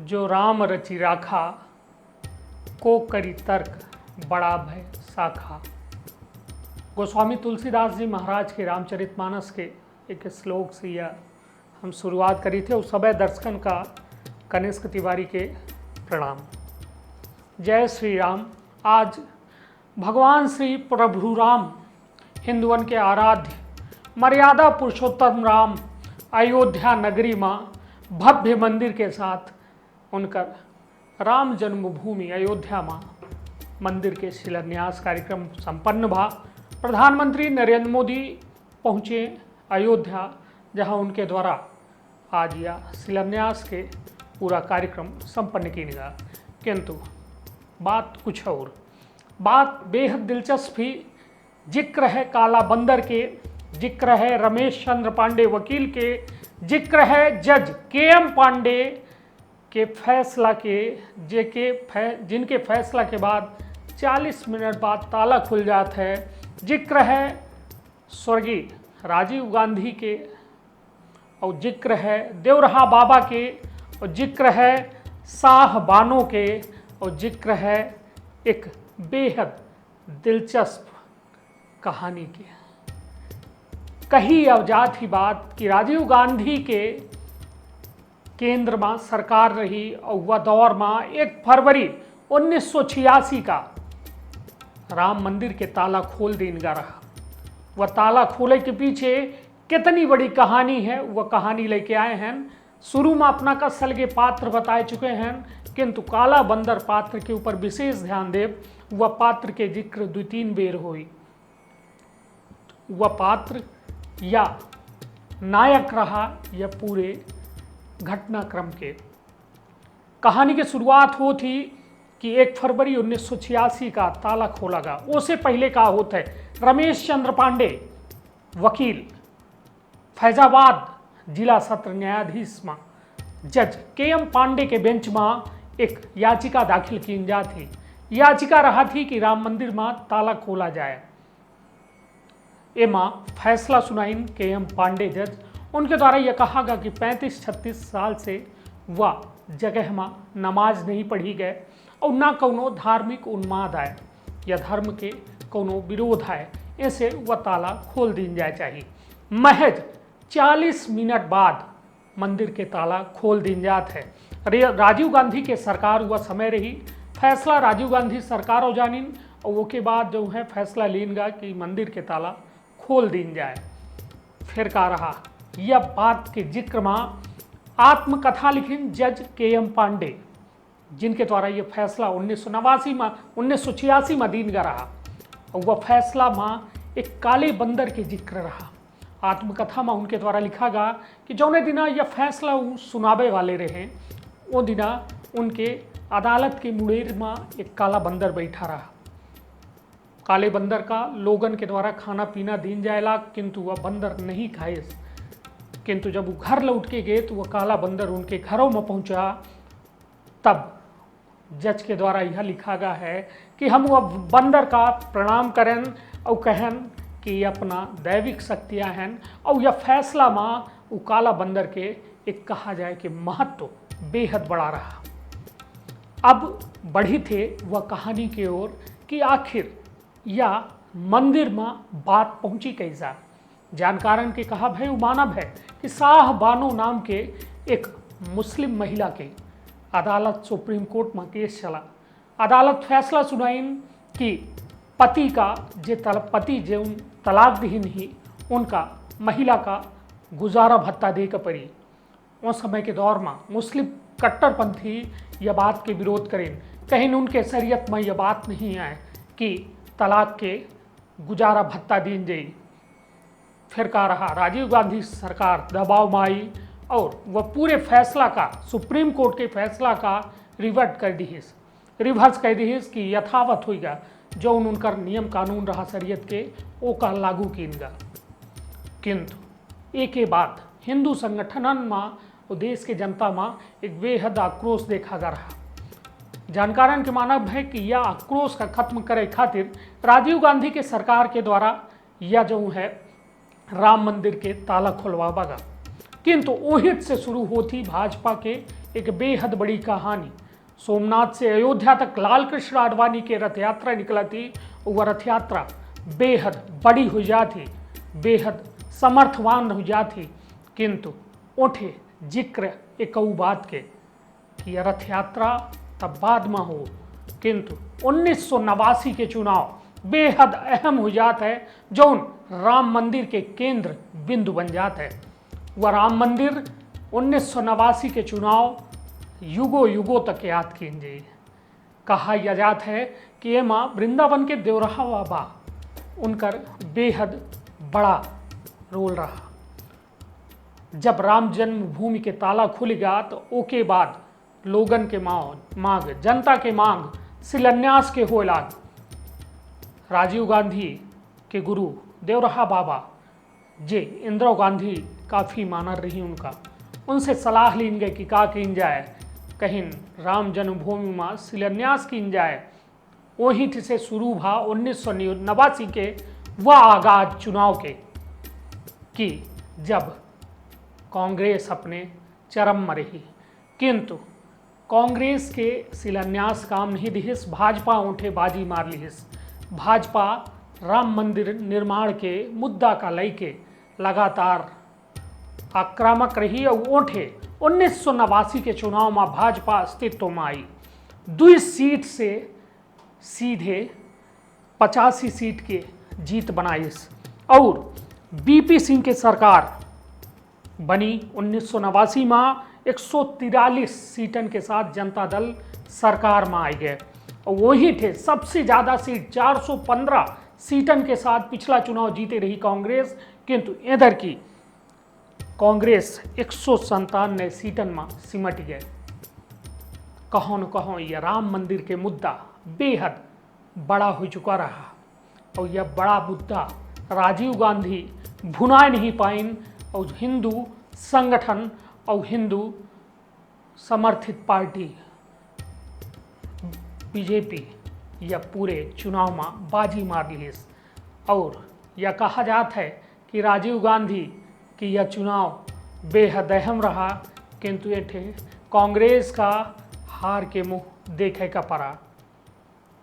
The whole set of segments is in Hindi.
जो राम रचि राखा, को करी तर्क बड़ा भय साखा। गोस्वामी तुलसीदास जी महाराज के रामचरितमानस के एक श्लोक से यह हम शुरुआत करी थे। उस समय दर्शकन का कनिष्क तिवारी के प्रणाम। जय श्री राम। आज भगवान श्री प्रभु राम, हिंदुओं के आराध्य मर्यादा पुरुषोत्तम राम, अयोध्या नगरी माँ भव्य मंदिर के साथ उनका राम जन्मभूमि अयोध्या माँ मंदिर के शिलान्यास कार्यक्रम संपन्न भा। प्रधानमंत्री नरेंद्र मोदी पहुँचे अयोध्या, जहाँ उनके द्वारा आज यह शिलान्यास के पूरा कार्यक्रम संपन्न किया गया। किंतु बात कुछ और, बात बेहद दिलचस्प ही। जिक्र है काला बंदर के, जिक्र है रमेश चंद्र पांडे वकील के, जिक्र है जज के.एम. पांडे के फैसला के, जिनके फैसला के बाद 40 मिनट बाद ताला खुल जाता है। जिक्र है स्वर्गीय राजीव गांधी के, और जिक्र है देवरहा बाबा के, और जिक्र है शाह बानो के, और जिक्र है एक बेहद दिलचस्प कहानी की। कही अवजात ही बात कि राजीव गांधी के केंद्र में सरकार रही, और वह दौर में 1 फरवरी 1986 का राम मंदिर के ताला खोल देगा रहा। वह ताला खोले के पीछे कितनी बड़ी कहानी है, वह कहानी लेके आए हैं। शुरू में अपना कसल के पात्र बताए चुके हैं, किंतु काला बंदर पात्र के ऊपर विशेष ध्यान देव। वह पात्र के जिक्र 2-3 बेर हुई। वह पात्र या नायक रहा या पूरे घटनाक्रम के। कहानी की शुरुआत हो थी कि 1 फरवरी 1986 का ताला खोला गया। उससे पहले का होता है रमेश चंद्र पांडे वकील फैजाबाद जिला सत्र न्यायाधीश में जज के.एम. पांडे के बेंच में एक याचिका दाखिल की जा थी। याचिका रहा थी कि राम मंदिर में ताला खोला जाए। एमा फैसला सुनाइन के.एम. पांडे जज। उनके द्वारा यह कहा गया कि 35-36 साल से वह जगह में नमाज नहीं पढ़ी गए, और ना कोनो धार्मिक उन्माद आए या धर्म के कोनो विरोध आए, ऐसे वह ताला खोल दी जाए चाहिए। महज 40 मिनट बाद मंदिर के ताला खोल दी जात है। राजीव गांधी के सरकार वह समय रही, फैसला राजीव गांधी सरकार हो जानी, और वो के बाद जो है फैसला लेगा कि मंदिर के ताला खोल दी जाए। फिर का रहा यह बात के जिक्र में आत्मकथा लिखिन जज के.एम. पांडे, जिनके द्वारा यह फैसला 1986 में दीन का रहा। और वह फैसला में एक काले बंदर के जिक्र रहा। आत्मकथा में उनके द्वारा लिखा गया कि जौने दिना यह फैसला सुनावे वाले रहे, वो दिना उनके अदालत के मुड़ेर में एक काला बंदर बैठा रहा। काले बंदर का लोगन के द्वारा खाना पीना दीन जाएला, किंतु वह बंदर नहीं खाए। किंतु जब वो घर लौट के गए तो वह काला बंदर उनके घरों में पहुंचा। तब जज के द्वारा यह लिखा गया है कि हम वह बंदर का प्रणाम करें और कहन कि ये अपना दैविक शक्तियाँ हैं, और यह फैसला में वो काला बंदर के एक कहा जाए कि महत्व बेहद बड़ा रहा। अब बढ़ी थे वह कहानी की ओर कि आखिर या मंदिर में बात पहुंची कैसा। जानकारन के कहा भाई मानव है कि शाह बानो नाम के एक मुस्लिम महिला के अदालत सुप्रीम कोर्ट में केस चला। अदालत फैसला सुनाइन कि पति का पति जो तलाक दीन ही उनका महिला का गुजारा भत्ता दे के पड़ी। उस समय के दौर में मुस्लिम कट्टरपंथी यह बात के विरोध करें, कहीं उनके शरीयत में यह बात नहीं आए कि तलाक के गुजारा भत्ता दीन जाए। फिर का रहा राजीव गांधी सरकार दबाव में आई, और वह पूरे फैसला का सुप्रीम कोर्ट के फैसला का रिवर्स कर दी कि यथावत होगा जो उनका नियम कानून रहा शरीयत के वो का लागू किनगा। किंतु एक के बाद हिंदू संगठनन में और देश के जनता में एक बेहद आक्रोश देखा जा रहा। जानकारन के मानव है कि यह आक्रोश का खत्म करे खातिर राजीव गांधी के सरकार के द्वारा यह जो है राम मंदिर के ताला खुलवावा गा। किंतु ओहित से शुरू होती भाजपा के एक बेहद बड़ी कहानी। सोमनाथ से अयोध्या तक लाल कृष्ण आडवाणी की रथ यात्रा निकला थी। वह रथ यात्रा बेहद बड़ी हो जाती, बेहद समर्थवान हो जाती, किंतु उठे जिक्र एक बात के कि यह रथ यात्रा तब बाद में हो, किंतु 1989 के चुनाव बेहद अहम हो जाता है, जो राम मंदिर के केंद्र बिंदु बन जाता है। वह राम मंदिर 1989 के चुनाव युगों युगों तक याद कीजिए। कहा यह जात है कि ये माँ वृंदावन के देवरहा बाबा उनकर बेहद बड़ा रोल रहा। जब राम जन्मभूमि के ताला खुल गया तो ओके बाद लोगन के मांग, जनता के मांग शिलान्यास के हो लाग। राजीव गांधी के गुरु देवरहा बाबा जे इंदिरा गांधी काफ़ी मानर रही उनका, उनसे सलाह लीन गए कि का किन जाए, कहीं राम जन्मभूमि में शिलान्यास किन जाए। वहीं से शुरू भा 1989 के वह आगाज चुनाव के कि जब कांग्रेस अपने चरम में रही, किंतु कांग्रेस के शिलान्यास काम नहीं दिहिस, भाजपा उठे बाजी मार लिहिस। भाजपा राम मंदिर निर्माण के मुद्दा का लेके लगातार आक्रामक रही और उठे 1989 के चुनाव में भाजपा अस्तित्व में आई। 2 सीट से सीधे 85 सीट के जीत बनाइस और बीपी सिंह की सरकार बनी 1989 में 143 सीटन के साथ जनता दल सरकार में आई गए और वही थे सबसे ज़्यादा सीट 415 सीटन के साथ पिछला चुनाव जीते रही कांग्रेस, किंतु इधर की कांग्रेस 197 सीटन में सिमट गए। कहों न कहों यह राम मंदिर के मुद्दा बेहद बड़ा हो चुका रहा और यह बड़ा मुद्दा राजीव गांधी भुना नहीं पाइन और हिंदू संगठन और हिंदू समर्थित पार्टी बीजेपी यह पूरे चुनाव में बाजी मार ली। और यह कहा जाता है कि राजीव गांधी की यह चुनाव बेहद अहम रहा, किंतु ये कांग्रेस का हार के मुंह देखे का पड़ा।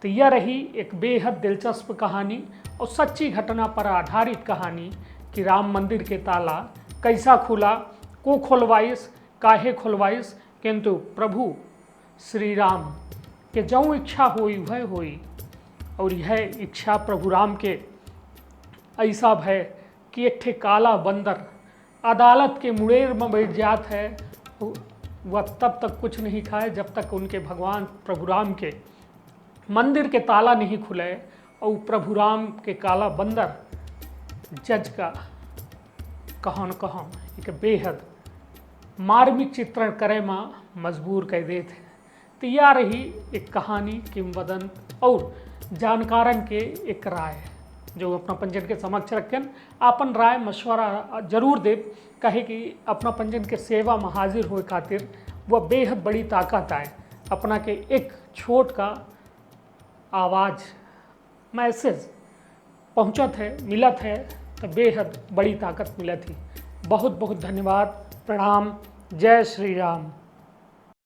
तो यह रही एक बेहद दिलचस्प कहानी और सच्ची घटना पर आधारित कहानी कि राम मंदिर के ताला कैसा खुला, को खुलवाइस, काहे खुलवाइस, किंतु प्रभु श्री राम के जो इच्छा हुई वह हुई। और यह इच्छा प्रभु राम के ऐसा है कि एक ठे काला बंदर अदालत के मुड़ेर में बैठ जात है, वह तब तक कुछ नहीं खाए जब तक उनके भगवान प्रभु राम के मंदिर के ताला नहीं खुले और प्रभु राम के काला बंदर जज का कहाँ न कहाँ एक बेहद मार्मिक चित्रण करे में मजबूर कर देते। तो यह रही एक कहानी, किंवदंत और जानकारन के एक राय जो अपना पंजन के समक्ष रखें। अपन राय मशवरा जरूर दे, कहे कि अपना पंजन के सेवा में हाजिर होए खातिर वह बेहद बड़ी ताकत आए। अपना के एक छोट का आवाज़ मैसेज पहुँचत है, मिलत है, तो बेहद बड़ी ताकत मिलत थी। बहुत बहुत धन्यवाद। प्रणाम। जय श्री राम।